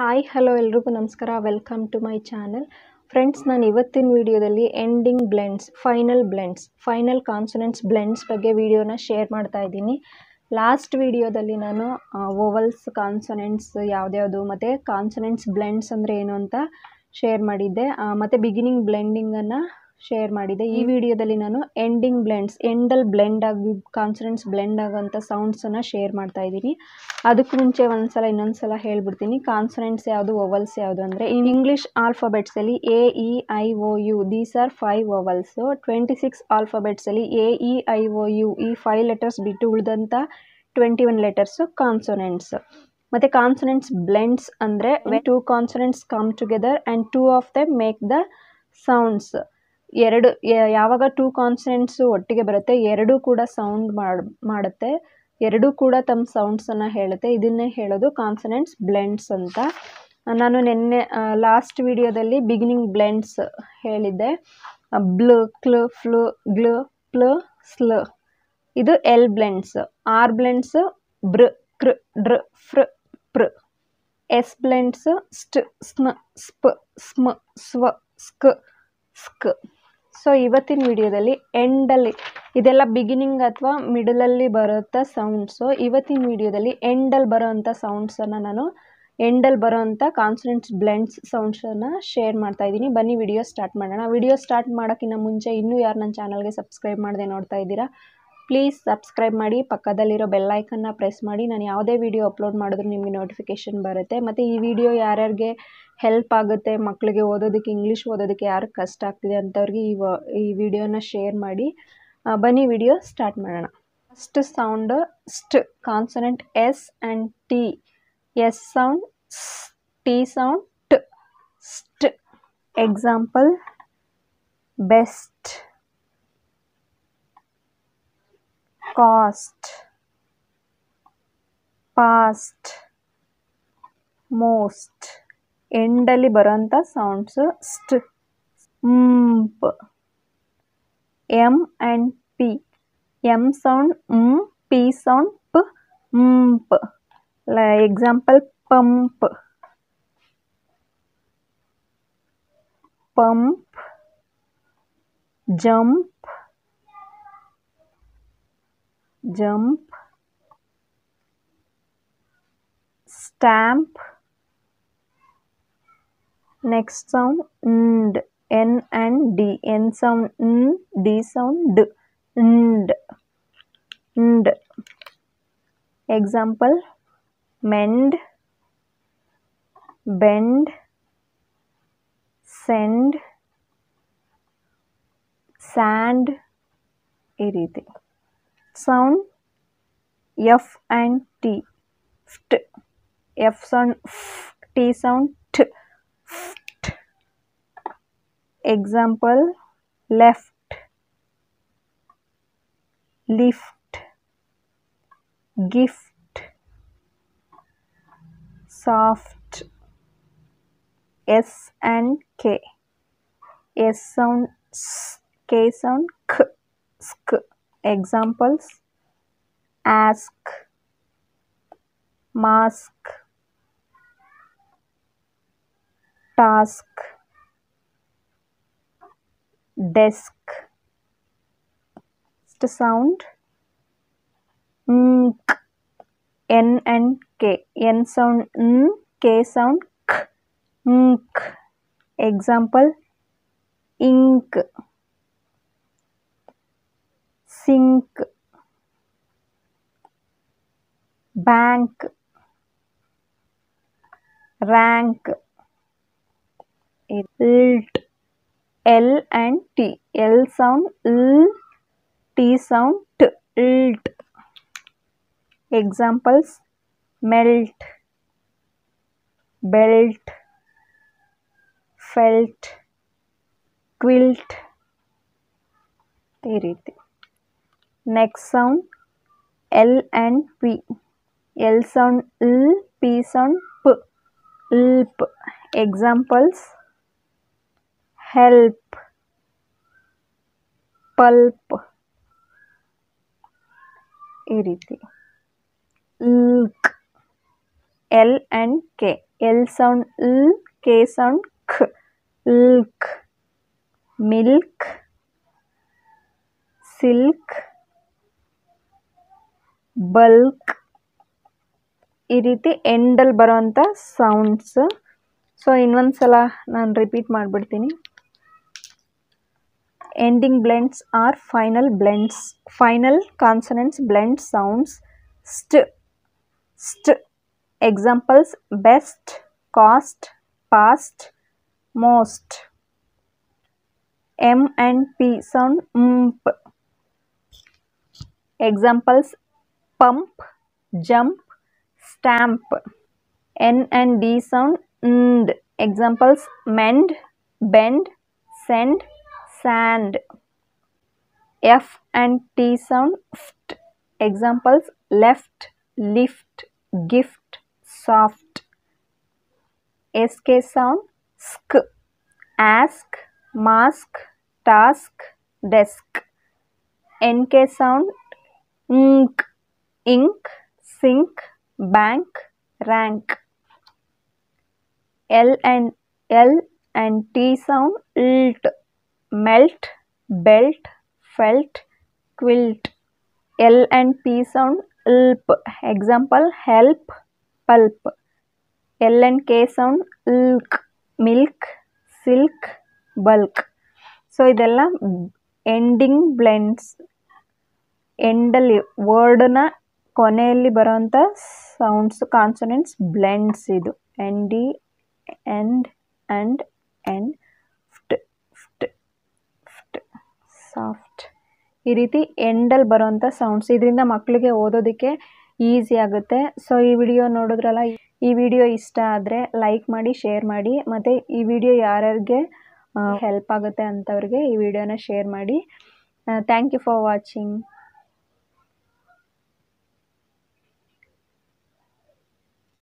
Hi hello ಎಲ್ರಿಗೂ ನಮಸ್ಕಾರ. Welcome to my channel. Friends, ನಾನು ಇವತ್ತಿನ ವಿಡಿಯೋದಲ್ಲಿ ending blends, final consonants blends ಬಗ್ಗೆ ವಿಡಿಯೋನ ಶೇರ್ ಮಾಡ್ತಾ ಇದ್ದೀನಿ. ಲಾಸ್ಟ್ ವಿಡಿಯೋದಲ್ಲಿ ನಾನು ವೋವಲ್ಸ್ ಕಾನ್ಸನೆಂಟ್ಸ್ ಯಾವ್ದ್ಯಾವುದು ಮತ್ತು ಕಾನ್ಸನೆಂಟ್ಸ್ ಬ್ಲೆಂಡ್ಸ್ ಅಂದರೆ ಏನು ಅಂತ ಶೇರ್ ಮಾಡಿದ್ದೆ, ಮತ್ತು ಬಿಗಿನಿಂಗ್ ಬ್ಲೆಂಡಿಂಗನ್ನು ಶೇರ್ ಮಾಡಿದ್ದೆ. ಈ ವಿಡಿಯೋದಲ್ಲಿ ನಾನು ಎಂಡಿಂಗ್ ಬ್ಲೆಂಡ್ಸ್, ಎಂಡಲ್ಲಿ ಬ್ಲೆಂಡ್ ಆಗಿ ಕಾನ್ಸನೆಂಟ್ಸ್ ಬ್ಲೆಂಡ್ ಆಗೋಂಥ ಸೌಂಡ್ಸನ್ನು ಶೇರ್ ಮಾಡ್ತಾ ಇದ್ದೀನಿ. ಅದಕ್ಕೆ ಮುಂಚೆ ಇನ್ನೊಂದ್ಸಲ ಹೇಳ್ಬಿಡ್ತೀನಿ, ಕಾನ್ಸನೆಂಟ್ಸ್ ಯಾವುದು, ವೋವಲ್ಸ್ ಯಾವುದು ಅಂದರೆ ಇಂಗ್ಲೀಷ್ ಆಲ್ಫಾಬೆಟ್ಸಲ್ಲಿ AEIOU ದೀಸ್ ಆರ್ 5 ವೋವಲ್ಸು. 26 ಆಲ್ಫಾಬೆಟ್ಸಲ್ಲಿ AEIOU ಈ 5 ಲೆಟರ್ಸ್ ಬಿಟ್ಟು ಉಳಿದಂಥ 21 ಲೆಟರ್ಸು ಕಾನ್ಸೊನೆಂಟ್ಸ್. ಮತ್ತು ಕಾನ್ಸನೆಂಟ್ಸ್ ಬ್ಲೆಂಡ್ಸ್ ಅಂದರೆ two consonants come together and 2 of them make the sounds. ಯಾವಾಗ 2 ಕಾನ್ಸನೆಂಟ್ಸು ಒಟ್ಟಿಗೆ ಬರುತ್ತೆ, ಎರಡೂ ಕೂಡ ಸೌಂಡ್ ಮಾಡುತ್ತೆ, ಎರಡೂ ಕೂಡ ತಮ್ಮ ಸೌಂಡ್ಸನ್ನು ಹೇಳುತ್ತೆ. ಇದನ್ನೇ ಹೇಳೋದು ಕಾನ್ಸನೆಂಟ್ಸ್ ಬ್ಲೆಂಡ್ಸ್ ಅಂತ. ನಾನು ನಿನ್ನೆ ಲಾಸ್ಟ್ ವಿಡಿಯೋದಲ್ಲಿ ಬಿಗಿನಿಂಗ್ ಬ್ಲೆಂಡ್ಸ್ ಹೇಳಿದ್ದೆ. ಬ್ಲ್, ಕ್ಲ್, ಫ್ಲ್, ಗ್ಲ್, ಪ್ಲ್, ಸ್ಲ್, ಇದು ಎಲ್ ಬ್ಲೆಂಡ್ಸ್. ಆರ್ ಬ್ಲೆಂಡ್ಸ್ ಬ್ರ್, ಕ್ರ್, ಡ್ರ್, ಫ್ರ್, ಪ್ರ್. ಎಸ್ ಬ್ಲೆಂಡ್ಸ್ ಸ್ಟ್, ಸ್ನ್, ಸ್ಪ್, ಸ್ಮ್, ಸ್ವ, ಸ್ಕ್, ಸ್ಕ್. ಸೊ ಇವತ್ತಿನ ವಿಡಿಯೋದಲ್ಲಿ ಎಂಡಲ್ಲಿ, ಇದೆಲ್ಲ ಬಿಗಿನಿಂಗ್ ಅಥವಾ ಮಿಡಲಲ್ಲಿ ಬರೋಂಥ ಸೌಂಡ್ಸು. ಇವತ್ತಿನ ವಿಡಿಯೋದಲ್ಲಿ ಎಂಡಲ್ಲಿ ಬರೋವಂಥ ಸೌಂಡ್ಸನ್ನು ನಾನು ಎಂಡಲ್ಲಿ ಬರೋವಂಥ ಕಾನ್ಸನೆಂಟ್ಸ್ ಬ್ಲೆಂಡ್ಸ್ ಸೌಂಡ್ಸನ್ನು ಶೇರ್ ಮಾಡ್ತಾ ಇದ್ದೀನಿ. ಬನ್ನಿ ವಿಡಿಯೋ ಸ್ಟಾರ್ಟ್ ಮಾಡೋಣ. ವಿಡಿಯೋ ಸ್ಟಾರ್ಟ್ ಮಾಡೋಕ್ಕಿಂತ ಮುಂಚೆ ಇನ್ನೂ ಯಾರು ನನ್ನ ಚಾನಲ್ಗೆ ಸಬ್ಸ್ಕ್ರೈಬ್ ಮಾಡದೆ ನೋಡ್ತಾ ಇದ್ದೀರಾ, ಪ್ಲೀಸ್ ಸಬ್ಸ್ಕ್ರೈಬ್ ಮಾಡಿ, ಪಕ್ಕದಲ್ಲಿರೋ ಬೆಲ್ಲೈಕನ್ನ ಪ್ರೆಸ್ ಮಾಡಿ. ನಾನು ಯಾವುದೇ ವಿಡಿಯೋ ಅಪ್ಲೋಡ್ ಮಾಡಿದ್ರು ನಿಮಗೆ ನೋಟಿಫಿಕೇಷನ್ ಬರುತ್ತೆ. ಮತ್ತು ಈ ವಿಡಿಯೋ ಯಾರ್ಯಾರಿಗೆ ಹೆಲ್ಪ್ ಆಗುತ್ತೆ, ಮಕ್ಕಳಿಗೆ ಓದೋದಕ್ಕೆ, ಇಂಗ್ಲೀಷ್ ಓದೋದಕ್ಕೆ ಯಾರಿಗೆ ಕಷ್ಟ ಆಗ್ತಿದೆ ಅಂಥವ್ರಿಗೆ ಈ ವಿಡಿಯೋನ ಶೇರ್ ಮಾಡಿ. ಬನ್ನಿ ವಿಡಿಯೋ ಸ್ಟಾರ್ಟ್ ಮಾಡೋಣ. ಫಸ್ಟ್ ಸೌಂಡ್ ಸ್ಟ್, consonant S and T. S sound ಸ್, ಟಿ ಸೌಂಡ್ ಟ್, ಸ್ಟ್. Example best, cost, past, most. ಎಂಡಲ್ಲಿ ಬರೋಂಥ ಸೌಂಡ್ಸು ಸ್ಟ್. ಪ್, M and P. M sound ಮ್, ಪಿ ಸೌಂಡ್ ಪ್, ಪ್. Example pump, pump, jump, jump, stamp. Next sound nd, N and D. N sound n, D sound d, nd, nd. Example mend, bend, send, sand. ಈ ರೀತಿ sound F and T. ಫ್ಟ್, F sound ಫ್, T sound ಠ್, ಫ್ಟ್. Example left, lift, gift, soft. S and K. S sound ಸ್, K sound ಖ, ಸ್ಕ್. Examples ask, mask, task, desk. Sound ಂಕ್, N and K. N sound ನ್, K sound ಖ, ಂಕ್. Example ink, sink, bank, rank. ಲ್ಟ್, L and T. L sound ಲ್, T sound ಟ್, ಲ್ಟ್. Examples melt, belt, felt, quilt. ಈ ರೀತಿ. Next sound L and P. L sound ಲ್, ಪಿ ಸೌಂಡ್ ಪ್, ಲ್ಪ್. Examples help, pulp. ಈ ರೀತಿ. ಲ್ಕ್, L and K. L sound L, K sound K, ilk, milk, silk, bulk. ಈ ರೀತಿ ಎಂಡಲ್ಲಿ ಬರೋವಂಥ ಸೌಂಡ್ಸ್. ಸೊ ಇನ್ನೊಂದ್ಸಲ ನಾನು ರಿಪೀಟ್ ಮಾಡಿಬಿಡ್ತೀನಿ. Ending blends are final blends. Final consonants blend sounds. ಸ್ಟ್ examples best, cost, past, most. M and P sound mp. Examples pump, jump, stamp. N and D sound nd. Examples mend, bend, send, sand. F and T sound ft. Examples left, lift, gift, soft. SK sound sk. Ask, mask, task, desk. NK sound nk. Ink, sink, bank, rank. L and T sound lt. Melt, belt, felt, quilt. L and P sound lp. Example help, pulp. L and K sound lk. Milk, silk, bulk. So ಇದೆಲ್ಲ ending blends. ಎಂಡಲ್ಲಿ ವರ್ಡ್ನ ಕೊನೆಯಲ್ಲಿ ಬರೋವಂಥ sounds consonants blends. ಇದು ND, end, and ft, ft, ft, soft. ಈ ರೀತಿ ಎಂಡಲ್ಲಿ ಬರೋವಂಥ sounds. ಇದರಿಂದ ಮಕ್ಕಳಿಗೆ ಓದೋದಕ್ಕೆ easy ಆಗುತ್ತೆ. So ಈ ವಿಡಿಯೋ ನೋಡಿದ್ರಲ್ಲ, ಈ ವಿಡಿಯೋ ಇಷ್ಟ ಆದರೆ ಲೈಕ್ ಮಾಡಿ, ಶೇರ್ ಮಾಡಿ, ಮತ್ತು ಈ ವಿಡಿಯೋ ಯಾರ್ಯಾರಿಗೆ ಹೆಲ್ಪ್ ಆಗುತ್ತೆ ಅಂಥವ್ರಿಗೆ ಈ ವಿಡಿಯೋನ ಶೇರ್ ಮಾಡಿ. Thank you for watching.